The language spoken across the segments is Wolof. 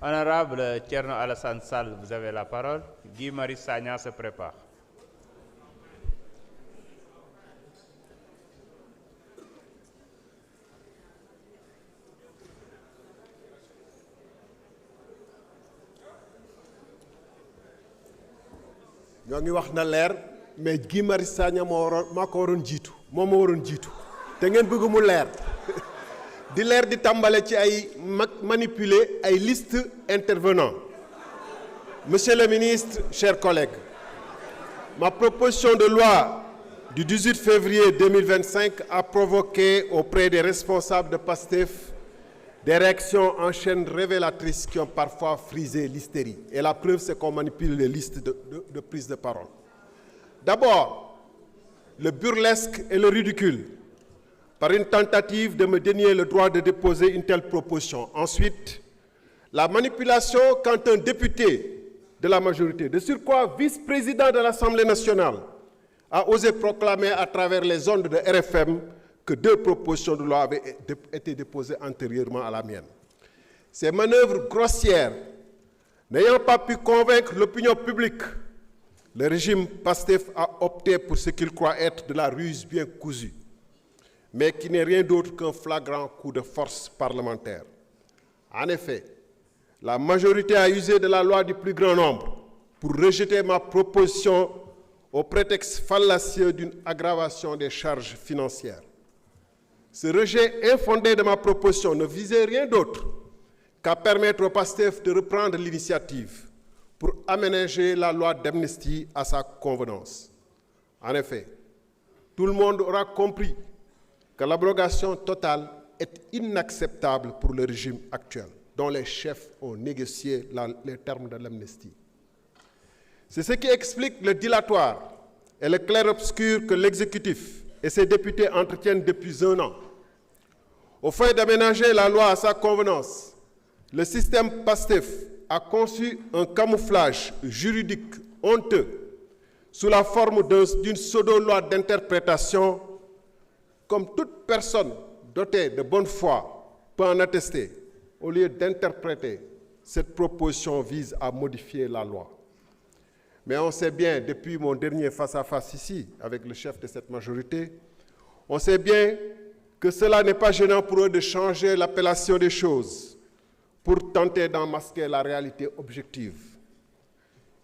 Honorable Thierno Alassane Sall, vous avez la parole. Guy Marius Sagna se prépare. ñoo ngi wax na leer mais Guy Marius Sagna maa ko waroon jiitu moom moo waroon jiitu te ngeen bëgg mu leer di leer di tàmbale ci ay manipuler ay liste intervenants. Monsieur le ministre, chers collègues, ma proposition de loi du 18 février 2025 a provoqué auprès des responsables de PASTEF des réactions en chaîne révélatrices qui ont parfois frisé l'hystérie. Et la preuve, c'est qu'on manipule les listes de prise de parole. D'abord, le burlesque et le ridicule, par une tentative de me dénier le droit de déposer une telle proposition. Ensuite, la manipulation quand un député de la majorité, de surcroît vice-président de l'Assemblée nationale, a osé proclamer à travers les ondes de RFM que 2 propositions de loi avaient été déposées antérieurement à la mienne. Ces manœuvres grossières, n'ayant pas pu convaincre l'opinion publique, le régime PASTEF a opté pour ce qu'il croit être de la ruse bien cousue, mais qui n'est rien d'autre qu'un flagrant coup de force parlementaire. En effet, la majorité a usé de la loi du plus grand nombre pour rejeter ma proposition au prétexte fallacieux d'une aggravation des charges financières. Ce rejet infondé de ma proposition ne visait rien d'autre qu'à permettre au PASTEF de reprendre l'initiative pour aménager la loi d'amnistie à sa convenance. En effet, tout le monde aura compris que l'abrogation totale est inacceptable pour le régime actuel, dont les chefs ont négocié les termes de l'amnistie. C'est ce qui explique le dilatoire et le clair-obscur que l'exécutif et ses députés entretiennent depuis 1 an. Au fin d'aménager la loi à sa convenance, le système PASTEF a conçu un camouflage juridique honteux sous la forme d'une pseudo-loi d'interprétation, comme toute personne dotée de bonne foi peut en attester. Au lieu d'interpréter, cette proposition vise à modifier la loi. Mais on sait bien, depuis mon dernier face-à-face ici, avec le chef de cette majorité, on sait bien que cela n'est pas gênant pour eux de changer l'appellation des choses pour tenter d'en masquer la réalité objective,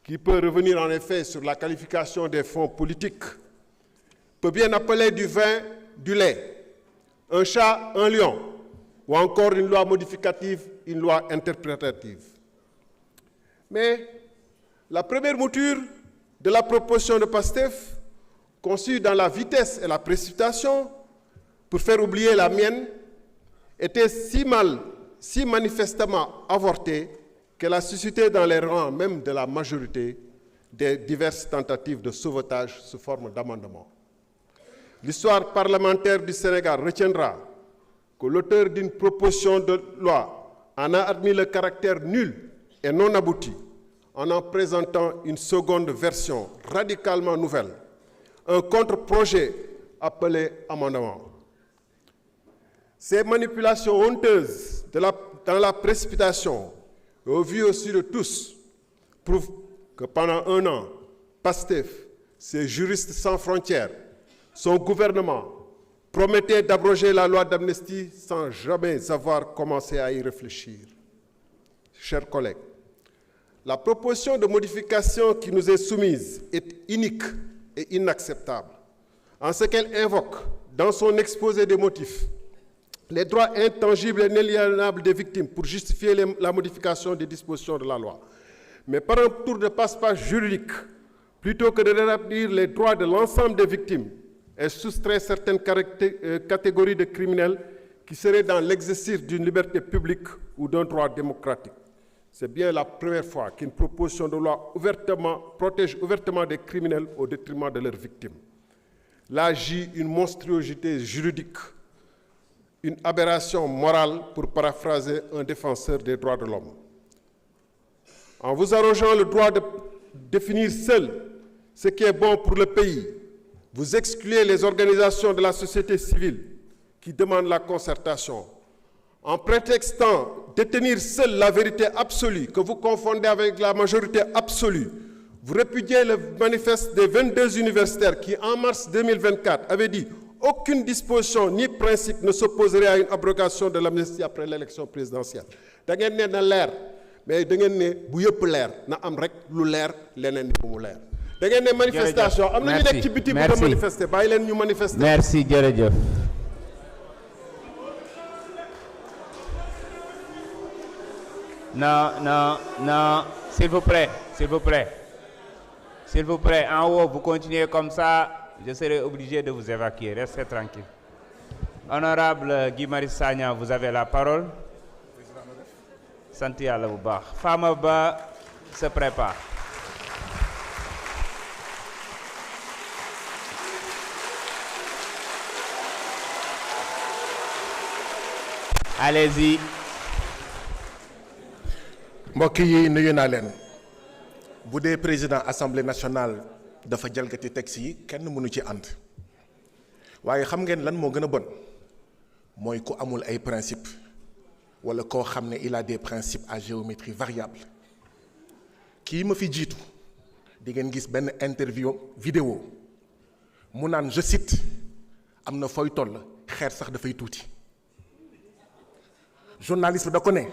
qui peut revenir en effet sur la qualification des fonds politiques, peut bien appeler du vin, du lait, un chat, un lion, ou encore une loi modificative, une loi interprétative. Mais la première mouture de la proposition de PASTEF, conçue dans la vitesse et la précipitation pour faire oublier la mienne, était si manifestement avortée qu'elle a suscité dans les rangs même de la majorité des diverses tentatives de sauvetage sous forme d'amendement. L'histoire parlementaire du Sénégal retiendra que l'auteur d'une proposition de loi en a admis le caractère nul et non abouti en présentant une seconde version radicalement nouvelle, un contre-projet appelé amendement. Ces manipulations honteuses dans la précipitation, au vu aussi de tous, prouvent que pendant 1 an, PASTEF, ses juristes sans frontières, son gouvernement promettait d'abroger la loi d'amnistie sans jamais avoir commencé à y réfléchir. Chers collègues, la proposition de modification qui nous est soumise est inique et inacceptable, en ce qu'elle invoque, dans son exposé des motifs, les droits intangibles et inaliénables des victimes pour justifier la modification des dispositions de la loi. Mais par un tour de passe-passe juridique, plutôt que de rétablir les droits de l'ensemble des victimes, elle soustrait certaines catégories de criminels qui seraient dans l'exercice d'une liberté publique ou d'un droit démocratique. C'est bien la première fois qu'une proposition de loi protège ouvertement des criminels au détriment de leurs victimes. Là agit une monstruosité juridique, une aberration morale, pour paraphraser un défenseur des droits de l'homme. En vous arrogeant le droit de définir seul ce qui est bon pour le pays, vous excluez les organisations de la société civile qui demandent la concertation, en prétextant détenir seul la vérité absolue que vous confondez avec la majorité absolue, vous répudiez le manifeste des 22 universitaires qui, en mars 2024, avaient dit « Aucune disposition ni principe ne s'opposerait à une abrogation de l'amnistie après l'élection présidentielle. » da ngeen ne na leer mais da ngeen ne bu yëpp leer na am rek lu leer leneen ni bu mu leer. da ngeen ne manifestation am na ñu nekk ci biti bu manifester bàyyi leen ñu manifester. merci jërëjëf. non s'il vous plaît en haut vous continuez comme ça je serai obligé de vous évacuer restez tranquille. Honorable Guy Marius Sagna vous avez la parole. sant yàlla bu baax Fama Ba se prépare. allez-y. mbokk yi nuyu naa leen bu dee président assemblée nationale dafa jalgati texte yi kenn mënu ci ànd waaye xam ngeen lan moo gën a bon mooy ku amul ay principe wala koo xam ne il a des principes à géométrie variable kii ma fi jiitu di ngeen gis benn interview vidéo mu naan je cite am na fooy toll xeer sax dafay tuuti journaliste bi da ko ne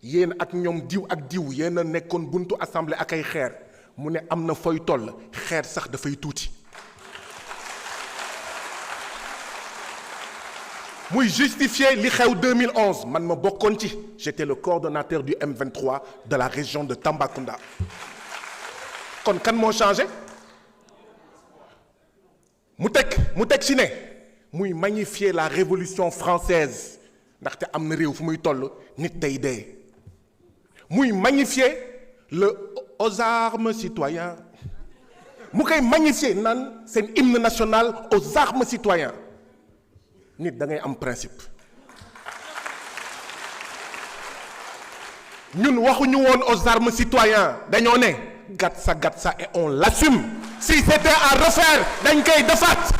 yéen ak ñoom diw ak diw yéen a nekkoon buntu assemblée ak ay xeer mu ne am na fooy toll xeer sax dafay tuuti muy justifier li xew 2011 man ma bokkoon ci j'étais le coordonnateur du M23 de la région de Tambacounda kon kan moo changé mu teg ci ne muy magnifier la révolution française ndaxte am na réew fu muy toll nit tey dee muy magnifier aux armes citoyens mu koy magnifier naan seen hymne national aux armes citoyens nit da ngay am principe ñun waxuñu woon aux armes citoyens dañoo ne gatsa et on l'assume si c'était à refaire dañ koy defaat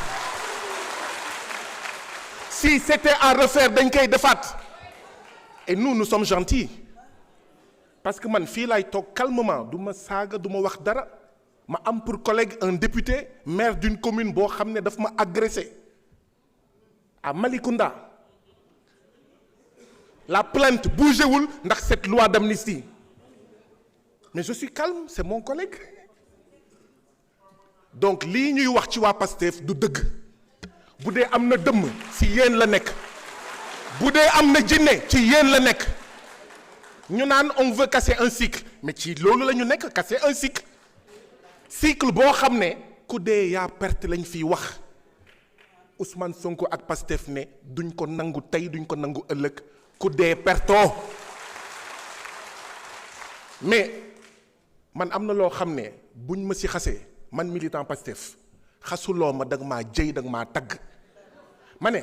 si c'était à refaire dañ koy defaat et nous sommes gentils parce que man fii laay toog calmement du ma saaga du ma wax dara ma am pour collègue un député maire d'une commune boo xam ne daf ma agressé à Malicounda la plainte bougéwul ndax cette loi d'amnistie mais je suis calme c'est mon collègue donc lii ñuy wax ci waa Pastef du dëgg bu dee am na dëmm ci yéen la nekk bu dee am na jinne ci yéen la nekk ñu naan on veut casser un cycle mais ci loolu la ñu nekk casser un cycle boo xam ne ku dee yaa perte lañ fiy wax Ousmane Sonko ak Pastef ne duñ ko nangu tey duñ ko nangu ëllëg ku dee pertoo mais man am na loo xam ne buñ ma si xasee man militant Pastef xasuloo ma dag maa jëy dag maa tagg ma ne